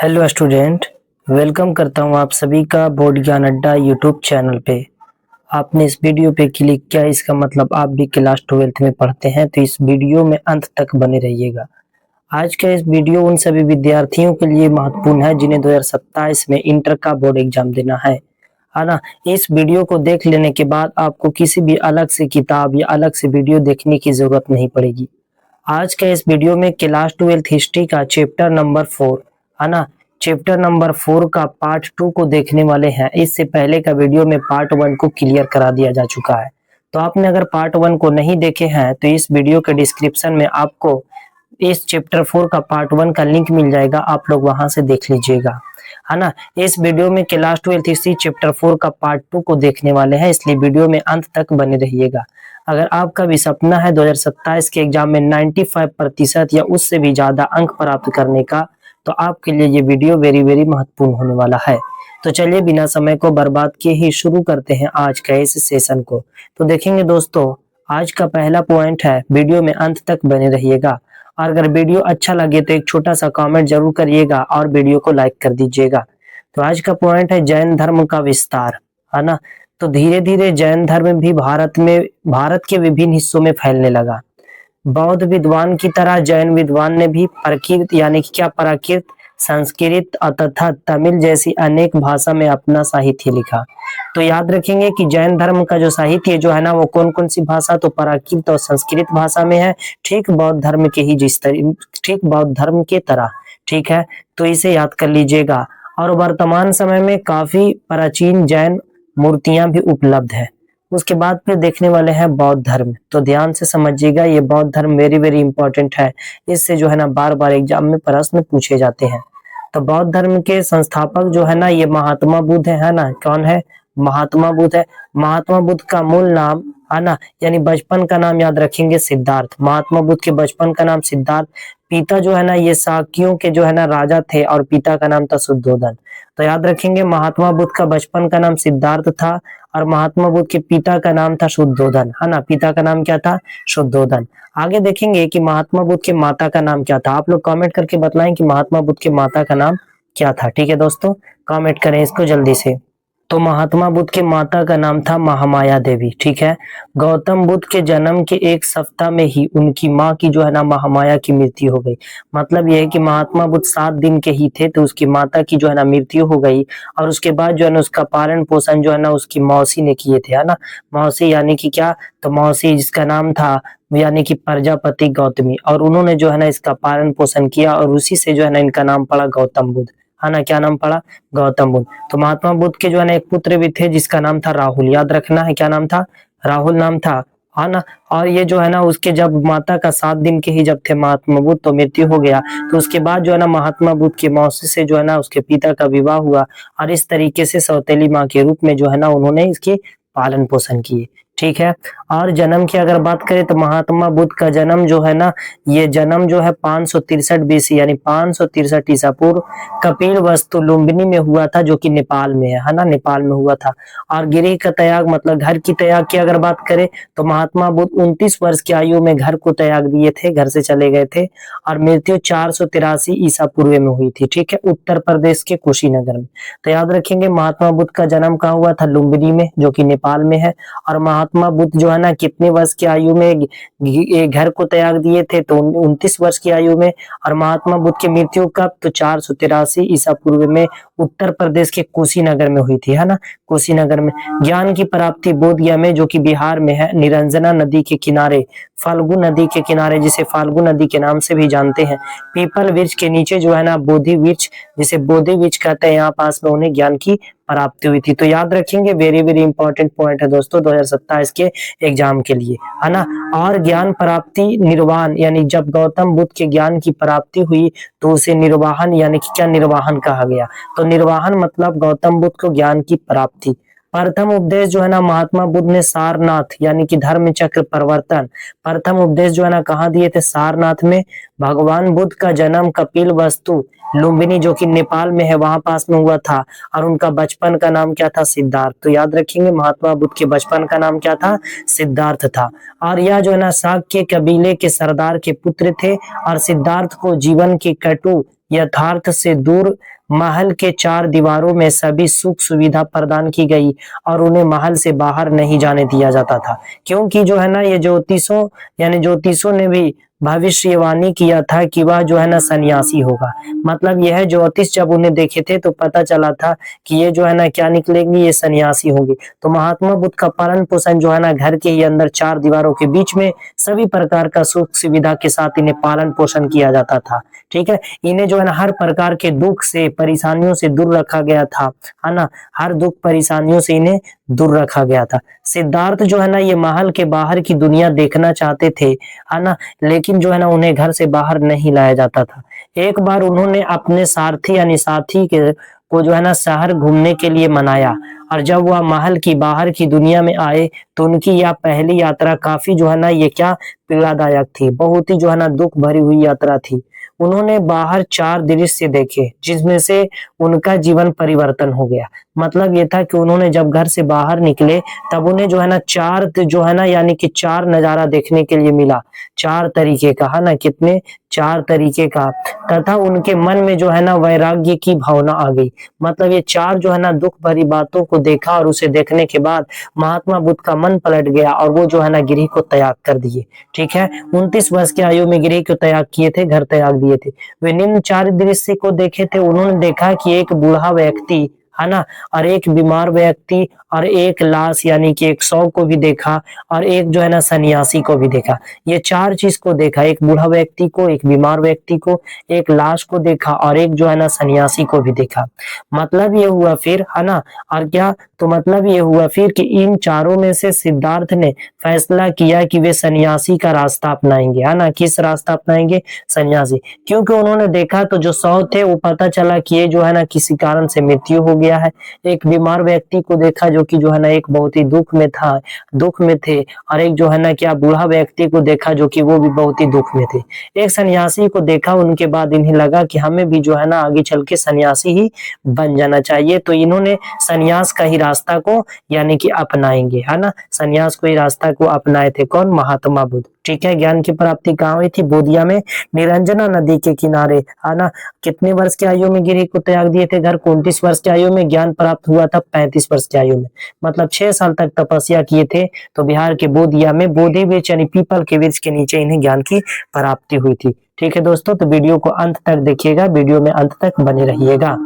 Hello student, welcome करता हूं आप सभी का बोर्ड ज्ञान अड्डा यूट्यूब चैनल पे। आपने इस वीडियो पे क्लिक किया, इसका मतलब आप भी क्लास 12th में पढ़ते हैं, तो इस वीडियो में अंत तक बने रहिएगा। आज का इस वीडियो उन सभी विद्यार्थियों के लिए महत्वपूर्ण है जिन्हें 2027 में इंटर का बोर्ड एग्जाम देना है ना। इस वीडियो को देख लेने के बाद आपको किसी भी अलग से किताब या अलग से वीडियो देखने की जरूरत नहीं पड़ेगी। आज के इस वीडियो में क्लास 12th हिस्ट्री का चैप्टर नंबर 4 है ना, चैप्टर नंबर 4 का पार्ट 2 को देखने वाले हैं। इससे पहले का वीडियो में पार्ट 1 को क्लियर करा दिया जा चुका है। तो आपने अगर पार्ट 1 को नहीं देखे हैं तो इस वीडियो के डिस्क्रिप्शन में आपको इस चैप्टर 4 का पार्ट 1 का लिंक मिल जाएगा, आप लोग वहां से देख लीजिएगा, है ना। इस वीडियो में क्लास 12th हिस्ट्री चैप्टर 4 का पार्ट 2 को देखने वाले हैं, इसलिए वीडियो में अंत तक बने रहिएगा। अगर आपका भी सपना है 2027 के एग्जाम में 95% या उससे भी ज्यादा अंक प्राप्त करने का, तो आपके लिए ये वीडियो वेरी वेरी महत्वपूर्ण होने वाला है। तो चलिए बिना समय को बर्बाद किए ही शुरू करते हैं आज का इस सेशन को। तो देखेंगे दोस्तों, आज का पहला पॉइंट है, वीडियो में अंत तक बने रहिएगा। और अगर वीडियो अच्छा लगे तो एक छोटा सा कमेंट जरूर करिएगा और वीडियो को लाइक कर दीजिएगा। तो आज का पॉइंट है जैन धर्म का विस्तार, है ना। तो धीरे धीरे जैन धर्म भी भारत के विभिन्न हिस्सों में फैलने लगा। बौद्ध विद्वान की तरह जैन विद्वान ने भी प्राकृत यानी कि क्या प्राकृत, संस्कृत तथा तमिल जैसी अनेक भाषा में अपना साहित्य लिखा। तो याद रखेंगे कि जैन धर्म का जो साहित्य जो है ना, वो कौन कौन सी भाषा, तो प्राकृत और संस्कृत भाषा में है। ठीक बौद्ध धर्म के ही ठीक बौद्ध धर्म के तरह, ठीक है। तो इसे याद कर लीजिएगा। और वर्तमान समय में काफी प्राचीन जैन मूर्तियां भी उपलब्ध है। उसके बाद फिर देखने वाले हैं बौद्ध धर्म। तो ध्यान से समझिएगा, ये बौद्ध धर्म वेरी वेरी इंपॉर्टेंट है। इससे जो है ना बार बार एग्जाम में प्रश्न पूछे जाते हैं। तो बौद्ध धर्म के संस्थापक जो है ना, ये महात्मा बुद्ध है ना। कौन है? महात्मा बुद्ध है। महात्मा बुद्ध का मूल नाम, है ना, यानी बचपन का नाम याद रखेंगे सिद्धार्थ। महात्मा बुद्ध के बचपन का नाम सिद्धार्थ। पिता जो है ना, ये शाक्यों के जो है ना राजा थे और पिता का नाम था शुद्धोधन। तो याद रखेंगे महात्मा बुद्ध का बचपन का नाम सिद्धार्थ था और महात्मा बुद्ध के पिता का नाम था शुद्धोधन, है ना। पिता का नाम क्या था? शुद्धोधन। आगे देखेंगे कि महात्मा बुद्ध के माता का नाम क्या था। आप लोग कमेंट करके बतलाएं कि महात्मा बुद्ध के माता का नाम क्या था। ठीक है दोस्तों, कमेंट करें इसको जल्दी से। तो महात्मा बुद्ध के माता का नाम था महामाया देवी, ठीक है। गौतम बुद्ध के जन्म के एक सप्ताह में ही उनकी माँ की जो है ना महामाया की मृत्यु हो गई। मतलब यह है कि महात्मा बुद्ध 7 दिन के ही थे तो उसकी माता की जो है ना मृत्यु हो गई। और उसके बाद जो है ना उसका पालन पोषण जो है ना उसकी मौसी ने किए थे, है ना। मौसी यानी कि क्या? तो मौसी जिसका नाम था यानी कि प्रजापति गौतमी, और उन्होंने जो है ना इसका पालन पोषण किया और उसी से जो है ना इनका नाम पड़ा गौतम बुद्ध, है ना। क्या नाम पड़ा? गौतम बुद्ध। तो महात्मा बुद्ध के जो है ना एक पुत्र भी थे जिसका नाम था राहुल। याद रखना है, क्या नाम था? राहुल नाम था, है ना। और ये जो है ना उसके जब माता का 7 दिन के ही जब थे महात्मा बुद्ध तो मृत्यु हो गया। तो उसके बाद जो है ना महात्मा बुद्ध की मौसी से जो है ना उसके पिता का विवाह हुआ और इस तरीके से सौतेली माँ के रूप में जो है ना उन्होंने इसकी पालन पोषण किए, ठीक है। और जन्म की अगर बात करें तो महात्मा बुद्ध का जन्म जो है ना, ये जन्म जो है 563 BC यानी 563 ईसा पूर्व कपिल वस्तु लुम्बिनी में हुआ था, जो कि नेपाल में है ना। नेपाल में हुआ था। और गृह का त्याग मतलब घर की त्याग की अगर बात करें तो महात्मा बुद्ध 29 वर्ष की आयु में घर को त्याग दिए थे, घर से चले गए थे। और मृत्यु 483 ईसा पूर्व में हुई थी, ठीक है, उत्तर प्रदेश के कुशीनगर में। तो याद रखेंगे महात्मा बुद्ध का जन्म कहाँ हुआ था? लुम्बिनी में, जो कि नेपाल में है। और महात्मा बुद्ध जो है ना कितने वर्ष की आयु में घर को त्याग दिए थे? तो 29 वर्ष की आयु में। और महात्मा बुद्ध की मृत्यु कब? तो 483 ईसा पूर्व में उत्तर प्रदेश के कुशीनगर में हुई थी, है ना। कुशीनगर में। ज्ञान की प्राप्ति बोध गया में, जो कि बिहार में है, निरंजना नदी के किनारे, फाल्गु नदी के किनारे, जिसे फाल्गु नदी के नाम से भी जानते हैं, पीपल वृक्ष के नीचे जो है ना बोधि वृक्ष, जिसे बोधि वृक्ष कहते हैं, यहाँ पास में उन्हें ज्ञान की प्राप्ति हुई थी। तो याद रखेंगे वेरी वेरी इंपॉर्टेंट पॉइंट है दोस्तों 2027 के एग्जाम के लिए, है ना। और ज्ञान प्राप्ति निर्वाण यानी जब गौतम बुद्ध के ज्ञान की प्राप्ति हुई तो उसे निर्वाहन यानी कि क्या निर्वाहन कहा गया। तो निर्वाहन मतलब गौतम बुद्ध को ज्ञान की प्राप्ति। प्रथम उपदेश जो है ना महात्मा बुद्ध ने सारनाथ यानी कि धर्म चक्र प्रवर्तन, प्रथम उपदेश जो है ना कहाँ दिए थे? सारनाथ में। भगवान बुद्ध का जन्म कपिल वस्तु लुम्बिनी, जो कि नेपाल में है, वहां पास में हुआ था। और उनका बचपन का नाम क्या था? सिद्धार्थ। तो याद रखेंगे महात्मा बुद्ध के बचपन का नाम क्या था? सिद्धार्थ था। और यह जो है ना शाक्य कबीले के सरदार के पुत्र थे और सिद्धार्थ को जीवन की कटु यथार्थ से दूर महल के चार दीवारों में सभी सुख सुविधा प्रदान की गई और उन्हें महल से बाहर नहीं जाने दिया जाता था, क्योंकि जो है ना ये ज्योतिषों ने भी भविष्यवाणी किया था कि वह जो है ना सन्यासी होगा। मतलब यह ज्योतिष जब उन्हें देखे थे तो पता चला था कि ये जो है ना क्या निकलेंगी, ये सन्यासी होंगे। तो महात्मा बुद्ध का पालन पोषण जो है ना घर के ही अंदर चार दीवारों के बीच में सभी प्रकार का सुख सुविधा के साथ इन्हें पालन पोषण किया जाता था। ठीक है, इन्हें जो है ना हर प्रकार के दुख से परेशानियों से दूर रखा गया था, है ना, हर दुख परेशानियों से इन्हें दूर रखा गया था। सिद्धार्थ जो है ना ये महल के बाहर की दुनिया देखना चाहते थे, है ना, लेकिन जो है ना उन्हें घर से बाहर नहीं लाया जाता था। एक बार उन्होंने अपने सारथी यानी साथी के को जो है ना शहर घूमने के लिए मनाया, और जब वह महल की बाहर की दुनिया में आए तो उनकी यह पहली यात्रा काफी जो है ना ये क्या पीड़ादायक थी, बहुत ही जो है ना दुख भरी हुई यात्रा थी। उन्होंने बाहर चार दृश्य देखे जिसमें से उनका जीवन परिवर्तन हो गया। मतलब ये था कि उन्होंने जब घर से बाहर निकले तब उन्हें जो है ना चार जो है ना यानी कि चार नजारा देखने के लिए मिला, चार तरीके का, है ना, कितने, चार तरीके का, तथा उनके मन में जो है ना वैराग्य की भावना आ गई। मतलब ये चार जो है ना दुख भरी बातों को देखा और उसे देखने के बाद महात्मा बुद्ध का मन पलट गया और वो जो है ना गृह को त्याग कर दिए। ठीक है, 29 वर्ष की आयु में गृह को त्याग किए थे, घर त्याग दिए थे। वे निम्न चार दृश्य को देखे थे। उन्होंने देखा कि एक बूढ़ा व्यक्ति, है ना, और एक बीमार व्यक्ति और एक लाश यानी कि एक शव को भी देखा और एक जो है ना सन्यासी को भी देखा। ये चार चीज को देखा, एक बूढ़ा व्यक्ति को, एक बीमार व्यक्ति को, एक लाश को देखा और एक जो है ना सन्यासी को भी देखा। मतलब ये हुआ फिर, है ना, और क्या, तो मतलब ये हुआ फिर कि इन चारों में से सिद्धार्थ ने फैसला किया कि वे सन्यासी का रास्ता अपनाएंगे, है ना, किस रास्ता अपनाएंगे, सन्यासी। क्योंकि उन्होंने देखा तो जो शव थे वो पता चला कि ये जो है ना किसी कारण से मृत्यु हो गया है। एक बीमार व्यक्ति को देखा जो कि जो है ना एक बहुत ही दुख में था, दुख में थे, और एक जो है ना क्या बूढ़ा व्यक्ति को देखा जो कि वो भी बहुत ही दुख में थे। एक सन्यासी को देखा, उनके बाद इन्हें लगा कि हमें भी जो है ना आगे चल के सन्यासी ही बन जाना चाहिए। तो इन्होंने सन्यास का ही रास्ता को यानी कि अपनाएंगे, है ना, सन्यास को ही रास्ता को अपनाए थे। कौन, महात्मा बुद्ध। ठीक है, ज्ञान की प्राप्ति कहाँ हुई थी, बोधिया में, निरंजना नदी के किनारे, है ना। कितने वर्ष की आयु में गृह को त्याग दिए थे, घर को 29 वर्ष की आयु में, ज्ञान प्राप्त हुआ था 35 वर्ष की आयु में। मतलब 6 साल तक तपस्या किए थे। तो बिहार के बोधिया में बोधि वृक्ष यानी पीपल के वृक्ष के नीचे इन्हें ज्ञान की प्राप्ति हुई थी। ठीक है दोस्तों, तो वीडियो को अंत तक देखिएगा, वीडियो में अंत तक बने रहिएगा।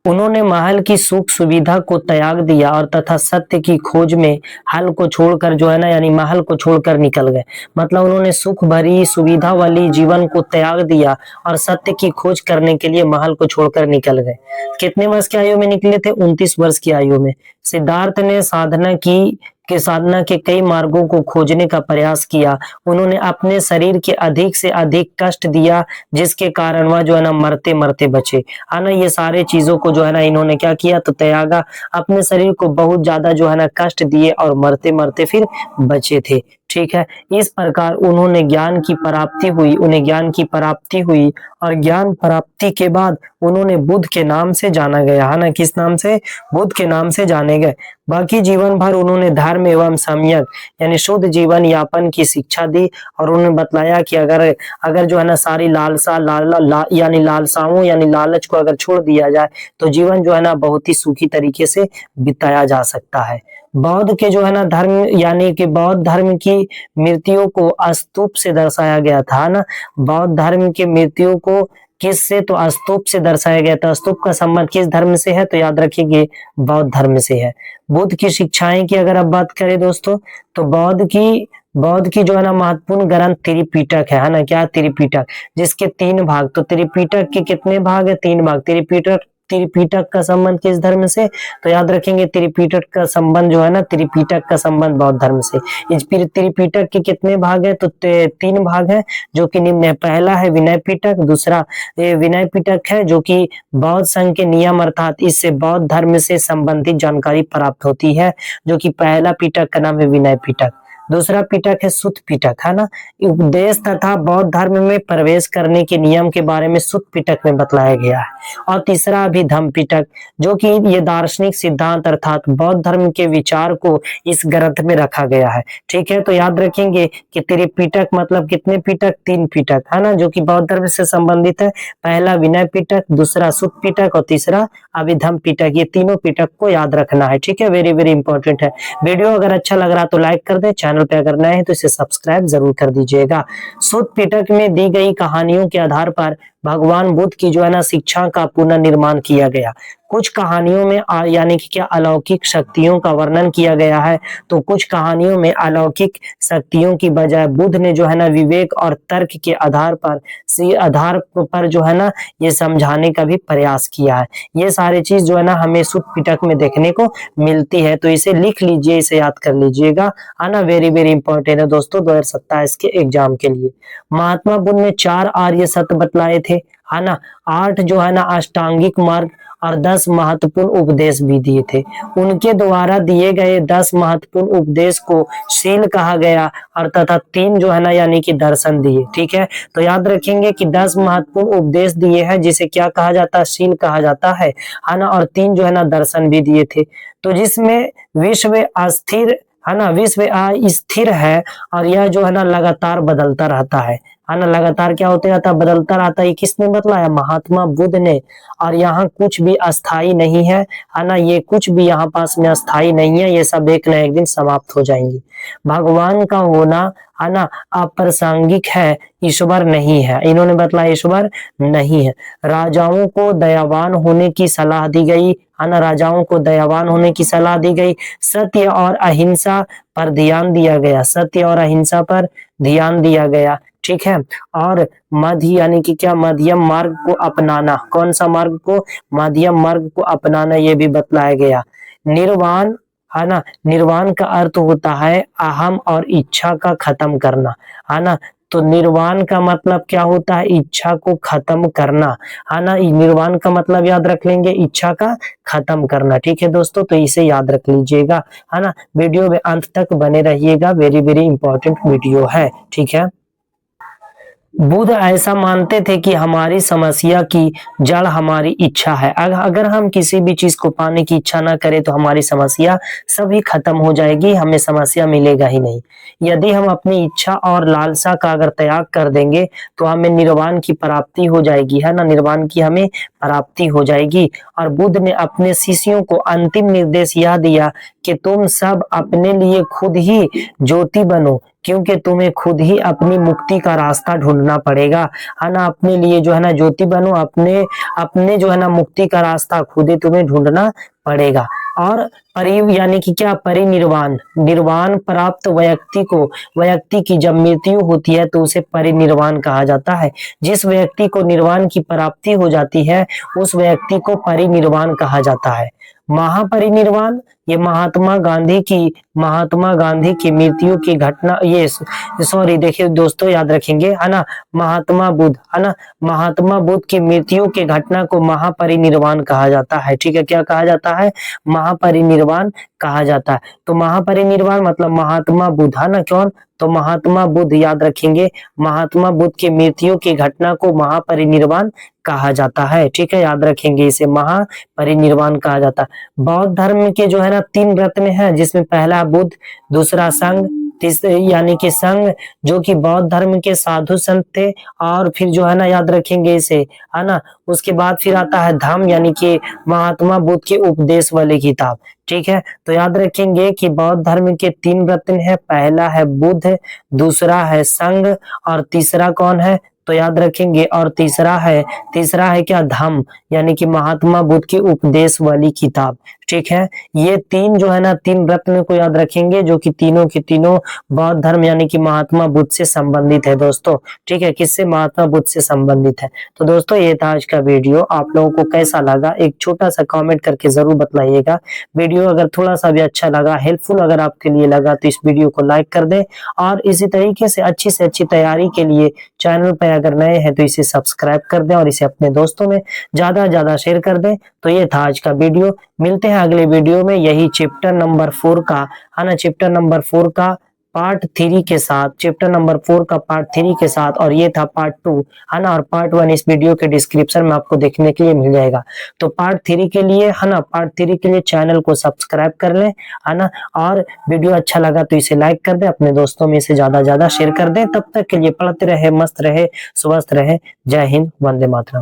उन्होंने महल की सुख सुविधा को त्याग दिया और तथा सत्य की खोज में हल को छोड़कर जो है ना यानी महल को छोड़कर निकल गए। मतलब उन्होंने सुख भरी सुविधा वाली जीवन को त्याग दिया और सत्य की खोज करने के लिए महल को छोड़कर निकल गए। कितने वर्ष की आयु में निकले थे, 29 वर्ष की आयु में। सिद्धार्थ ने साधना के कई मार्गों को खोजने का प्रयास किया। उन्होंने अपने शरीर के अधिक से अधिक कष्ट दिया जिसके कारण वह जो है ना मरते मरते बचे, है ना। ये सारे चीजों को जो है ना इन्होंने क्या किया, तो त्यागा, अपने शरीर को बहुत ज्यादा जो है ना कष्ट दिए और मरते मरते फिर बचे थे। ठीक है, इस प्रकार उन्होंने ज्ञान की प्राप्ति हुई, उन्हें ज्ञान की प्राप्ति हुई और ज्ञान प्राप्ति के बाद उन्होंने बुद्ध के नाम से जाना गया, है ना, किस नाम से, बुद्ध के नाम से जाने गए। बाकी जीवन भर उन्होंने धर्म एवं सम्यक यानी शुद्ध जीवन यापन की शिक्षा दी और उन्होंने बतलाया कि अगर जो है ना सारी यानी लालसाओं यानी लालच को अगर छोड़ दिया जाए तो जीवन जो है ना बहुत ही सुखी तरीके से बिताया जा सकता है। बौद्ध के जो है ना धर्म यानी कि बौद्ध धर्म की मृत्यु को स्तूप से दर्शाया गया था ना। बौद्ध धर्म की मृत्यु को किस से, तो स्तूप से दर्शाया गया था। स्तूप का संबंध किस धर्म से है, तो याद रखिए बौद्ध धर्म से है। बुद्ध की शिक्षाएं की अगर आप बात करें दोस्तों, तो बौद्ध की जो है ना महत्वपूर्ण ग्रंथ त्रिपिटक है ना, क्या, त्रिपिटक, जिसके 3 भाग। तो त्रिपिटक के कितने भाग है, 3 भाग। त्रिपिटक का संबंध किस धर्म से, तो याद रखेंगे त्रिपिटक का संबंध जो है ना, त्रिपिटक का संबंध बौद्ध धर्म से। इस त्रिपिटक के कितने भाग है, तो 3 भाग है जो कि निम्न है। पहला है विनय पिटक, दूसरा विनय पिटक है जो कि बौद्ध संघ के नियम अर्थात इससे बौद्ध धर्म से संबंधित जानकारी प्राप्त होती है, जो कि पहला पिटक का नाम है विनय पिटक। दूसरा पिटक है सुत पिटक, है ना। उपदेश तथा बौद्ध धर्म में प्रवेश करने के नियम के बारे में सुत पिटक में बतलाया गया है। और तीसरा अभिधम्म पिटक, जो कि ये दार्शनिक सिद्धांत अर्थात बौद्ध धर्म के विचार को इस ग्रंथ में रखा गया है। ठीक है, तो याद रखेंगे कि त्रिपिटक मतलब कितने पिटक, 3 पिटक, है ना, जो कि बौद्ध धर्म से संबंधित है। पहला विनय पिटक, दूसरा सुत पिटक और तीसरा अभिधम्म पिटक। ये तीनों पिटक को याद रखना है। ठीक है, वेरी वेरी इंपॉर्टेंट है। वीडियो अगर अच्छा लग रहा तो लाइक कर दे, चैनल पे अगर नए हैं तो इसे सब्सक्राइब जरूर कर दीजिएगा। सुत पिटक में दी गई कहानियों के आधार पर भगवान बुद्ध की जो है ना शिक्षा का पुनर्निर्माण किया गया। कुछ कहानियों में यानी कि क्या अलौकिक शक्तियों का वर्णन किया गया है, तो कुछ कहानियों में अलौकिक शक्तियों की बजाय बुद्ध ने जो है ना विवेक और तर्क के आधार पर जो है ना ये समझाने का भी प्रयास किया है। ये सारी चीज जो है ना हमें सुत पिटक में देखने को मिलती है, तो इसे लिख लीजिए, इसे याद कर लीजिएगा, है ना। वेरी वेरी इंपॉर्टेंट है दोस्तों 2027 के एग्जाम के लिए। महात्मा बुद्ध ने 4 आर्य सत्य बतलाए थे, है ना। 8 जो है ना अष्टांगिक मार्ग और 10 महत्वपूर्ण उपदेश भी दिए थे। उनके द्वारा दिए गए 10 महत्वपूर्ण उपदेश को शील कहा गया और तथा 3 जो है ना यानी कि दर्शन दिए। ठीक है, तो याद रखेंगे कि 10 महत्वपूर्ण उपदेश दिए हैं जिसे क्या कहा जाता है, शील कहा जाता है ना। और 3 जो है ना दर्शन भी दिए थे। तो जिसमें विश्व अस्थिर, है ना, विश्व स्थिर है और यह जो है ना लगातार बदलता रहता है ना। लगातार क्या होते रहता है, बदलता रहता है। किसने बतलाया, महात्मा बुद्ध ने। और यहाँ कुछ भी अस्थाई नहीं है ना, ये कुछ भी यहाँ पास में अस्थाई नहीं है, ये सब एक न एक दिन समाप्त हो जाएंगे। भगवान का होना, है ना, अप्रासंगिक है, ईश्वर नहीं है। इन्होंने बतलाया ईश्वर नहीं है। राजाओं को दयावान होने की सलाह दी गई, है ना, राजाओं को दयावान होने की सलाह दी गई। सत्य और अहिंसा पर ध्यान दिया गया, सत्य और अहिंसा पर ध्यान दिया गया। ठीक है, और मध्य यानी कि क्या, मध्यम मार्ग को अपनाना। कौन सा मार्ग को, मध्यम मार्ग को अपनाना, ये भी बतलाया गया। निर्वाण, है ना, निर्वाण का अर्थ होता है अहम और इच्छा का खत्म करना, है ना। तो निर्वाण का मतलब क्या होता है, इच्छा को खत्म करना, है ना। निर्वाण का मतलब याद रख लेंगे, इच्छा का खत्म करना। ठीक है दोस्तों, तो इसे याद रख लीजिएगा, है ना। वीडियो में अंत तक बने रहिएगा, वेरी वेरी इंपॉर्टेंट वीडियो है। ठीक है, बुद्ध ऐसा मानते थे कि हमारी समस्या की जड़ हमारी इच्छा है। अगर हम किसी भी चीज को पाने की इच्छा ना करें तो हमारी समस्या सभी खत्म हो जाएगी, हमें समस्या मिलेगा ही नहीं। यदि हम अपनी इच्छा और लालसा का अगर त्याग कर देंगे तो हमें निर्वाण की प्राप्ति हो जाएगी, है ना, निर्वाण की हमें प्राप्ति हो जाएगी। और बुद्ध ने अपने शिष्यों को अंतिम निर्देश यह दिया कि तुम सब अपने लिए खुद ही ज्योति बनो, क्योंकि तुम्हें खुद ही अपनी मुक्ति का रास्ता ढूंढना पड़ेगा, है ना। अपने लिए जो है ना ज्योति बनो, अपने अपने जो है ना मुक्ति का रास्ता खुद ही तुम्हें ढूंढना पड़ेगा। और यानी कि क्या, परिनिर्वाण, निर्वाण प्राप्त व्यक्ति की जब मृत्यु होती है तो उसे परिनिर्वाण कहा जाता है। जिस व्यक्ति को निर्वाण की प्राप्ति हो जाती है उस व्यक्ति को परिनिर्वाण कहा जाता है। महापरिनिर्वाण, ये महात्मा गांधी की मृत्यु की घटना, ये सॉरी देखिए दोस्तों याद रखेंगे, है ना, महात्मा बुद्ध, है ना, महात्मा बुद्ध की मृत्यु की घटना को महापरिनिर्वाण कहा जाता है। ठीक है, क्या कहा जाता है, महापरिनिर्वाण कहा जाता है। तो महापरिनिर्वाण मतलब महात्मा बुद्ध, है ना, कौन, तो महात्मा बुद्ध, याद रखेंगे, महात्मा बुद्ध की मृत्यु की घटना को महापरिनिर्वाण कहा जाता है। ठीक है, याद रखेंगे, इसे महापरिनिर्वाण कहा जाता है। बौद्ध धर्म के जो है ना 3 रत्न हैं, जिसमें पहला बुद्ध, दूसरा संघ, तीसरे यानी कि संघ जो कि बौद्ध धर्म के साधु संत थे, और फिर जो है ना याद रखेंगे इसे, है ना। उसके बाद फिर आता है धम्म यानी कि महात्मा बुद्ध के उपदेश वाली किताब। ठीक है, तो याद रखेंगे कि बौद्ध धर्म के 3 रत्न है, पहला है बुद्ध, दूसरा है संघ और तीसरा कौन है, तो याद रखेंगे, और तीसरा है क्या, धम्म यानी कि महात्मा बुद्ध की उपदेश वाली किताब। ठीक है, ये 3 जो है ना 3 रत्न को याद रखेंगे, जो कि तीनों के तीनों बौद्ध धर्म यानी कि महात्मा बुद्ध से संबंधित है दोस्तों। ठीक है, किससे, महात्मा बुद्ध से संबंधित है। तो दोस्तों ये था आज का वीडियो, आप लोगों को कैसा लगा एक छोटा सा कमेंट करके जरूर बताइएगा। वीडियो अगर थोड़ा सा भी अच्छा लगा, हेल्पफुल अगर आपके लिए लगा तो इस वीडियो को लाइक कर दें, और इसी तरीके से अच्छी तैयारी के लिए चैनल पर अगर नए हैं तो इसे सब्सक्राइब कर दें और इसे अपने दोस्तों में ज्यादा शेयर कर दें। तो ये था आज का वीडियो, मिलते हैं अगले वीडियो में, यही चैप्टर नंबर 4 का, है ना, चैप्टर नंबर 4 का पार्ट 3 के साथ, चैप्टर नंबर 4 का पार्ट 3 के साथ, और ये था पार्ट 2, है ना। और पार्ट 1 इस वीडियो के डिस्क्रिप्शन में आपको देखने के लिए मिल जाएगा। तो पार्ट 3 के लिए, है ना, पार्ट 3 के लिए चैनल को सब्सक्राइब कर लें, है ना। और वीडियो अच्छा लगा तो इसे लाइक कर दें, अपने दोस्तों में इसे ज्यादा शेयर कर दें। तब तक के लिए पढ़ते रहे, मस्त रहे, स्वस्थ रहे। जय हिंद, वंदे मातरम।